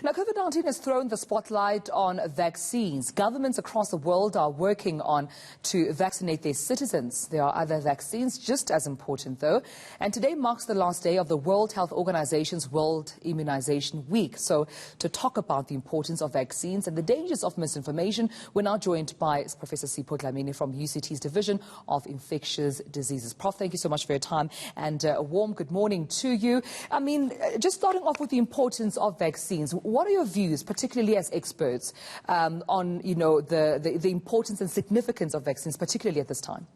Now, COVID-19 has thrown the spotlight on vaccines. Governments across the world are working on to vaccinate their citizens. There are other vaccines just as important, though. And today marks the last day of the World Health Organization's World Immunization Week. So to talk about the importance of vaccines and the dangers of misinformation, we're now joined by Professor Sipho Dlamini from UCT's Division of Infectious Diseases. Prof, thank you so much for your time and a warm good morning to you. I mean, just starting off with the importance of vaccines, what are your views, particularly as experts, on, the importance and significance of vaccines, particularly at this time?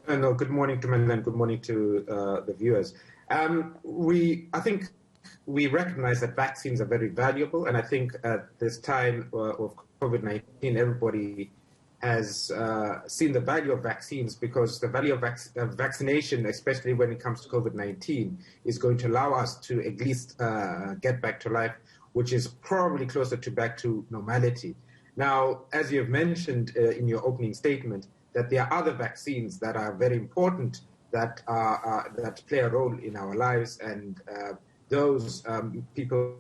No, good morning to Tumelo and good morning to the viewers. I think we recognize that vaccines are very valuable, and I think at this time of COVID-19, everybody has seen the value of vaccines, because the value of vaccination, especially when it comes to COVID-19, is going to allow us to at least get back to life, which is probably closer to back to normality. Now, as you have mentioned in your opening statement, that there are other vaccines that are very important that play a role in our lives, and those people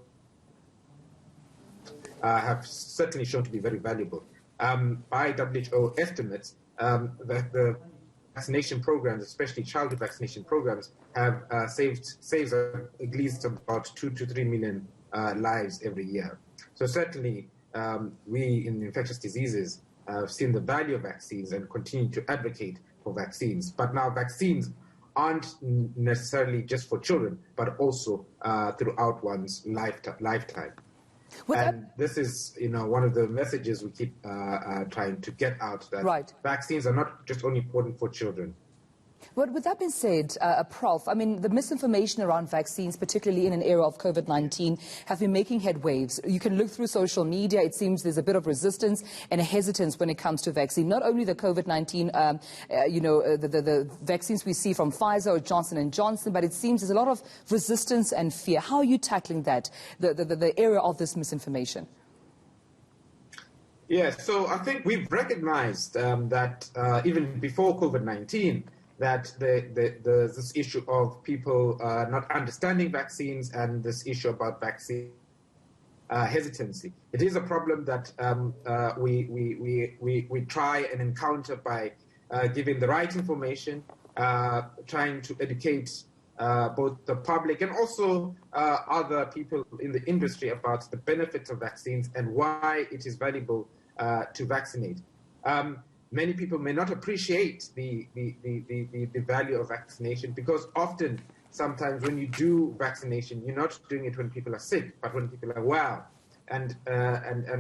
have certainly shown to be very valuable. By WHO estimates, the vaccination programs, especially childhood vaccination programs, have saves at least about 2 to 3 million lives every year. So certainly, we in infectious diseases have seen the value of vaccines and continue to advocate for vaccines. But now vaccines aren't necessarily just for children, but also throughout one's lifetime. And this is, one of the messages we keep trying to get out, that vaccines are not just only important for children. But with that being said, Prof, I mean, the misinformation around vaccines, particularly in an era of COVID-19, have been making headwaves. You can look through social media. It seems there's a bit of resistance and a hesitance when it comes to vaccine. Not only the COVID-19, the vaccines we see from Pfizer or Johnson & Johnson, but it seems there's a lot of resistance and fear. How are you tackling that, the era of this misinformation? Yeah, so I think we've recognized that even before COVID-19, that this issue of people not understanding vaccines and this issue about vaccine hesitancy. It is a problem that we try and encounter by giving the right information, trying to educate both the public and also other people in the industry about the benefits of vaccines and why it is valuable to vaccinate. Many people may not appreciate the value of vaccination, because sometimes when you do vaccination, you're not doing it when people are sick, but when people are well. And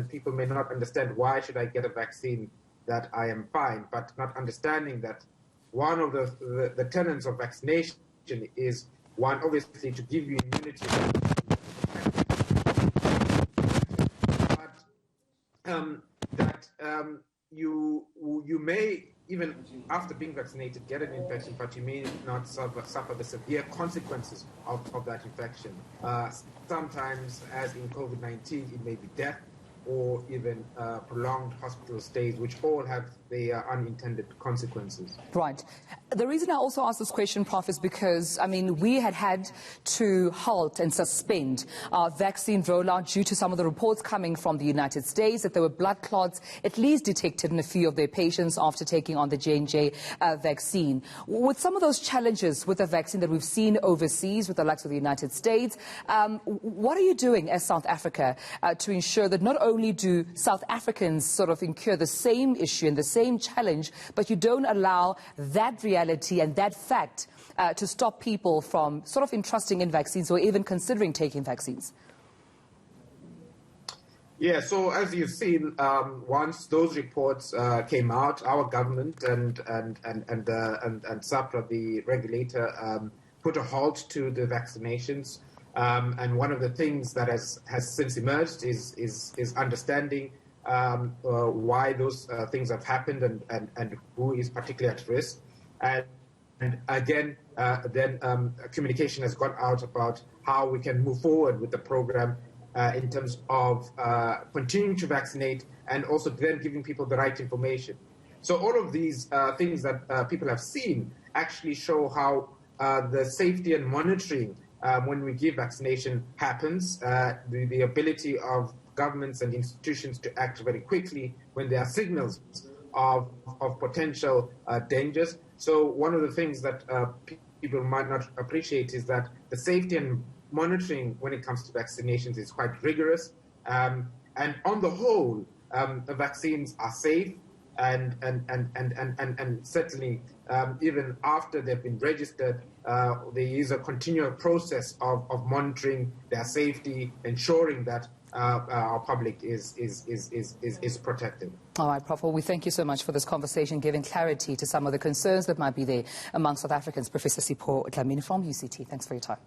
people may not understand, why should I get a vaccine that I am fine, but not understanding that one of the tenets of vaccination is, one, obviously, to give you immunity. But you may, even after being vaccinated, get an infection, but you may not suffer the severe consequences of that infection. Sometimes, as in COVID-19, it may be death or even prolonged hospital stays, which all have their unintended consequences. Right. The reason I also asked this question, Prof, is because, I mean, we had to halt and suspend our vaccine rollout due to some of the reports coming from the United States that there were blood clots at least detected in a few of their patients after taking on the J&J vaccine. With some of those challenges with the vaccine that we've seen overseas with the likes of the United States, what are you doing as South Africa to ensure that not only do South Africans sort of incur the same issue and the same challenge, but you don't allow that reality and that fact to stop people from sort of entrusting in vaccines or even considering taking vaccines? Yeah, so as you've seen, once those reports came out, our government and SAPRA, the regulator, put a halt to the vaccinations. And one of the things that has since emerged is understanding why those things have happened and who is particularly at risk. And again, then communication has gone out about how we can move forward with the program in terms of continuing to vaccinate and also then giving people the right information. So all of these things that people have seen actually show how the safety and monitoring when we give vaccination happens. The ability of governments and institutions to act very quickly when there are signals of potential dangers. So one of the things that people might not appreciate is that the safety and monitoring when it comes to vaccinations is quite rigorous. And on the whole, the vaccines are safe, and certainly even after they've been registered, there is a continual process of monitoring their safety, ensuring that our public is protected. All right, Prof. Well, we thank you so much for this conversation, giving clarity to some of the concerns that might be there among South Africans. Professor Sipho Dlamini from UCT, thanks for your time.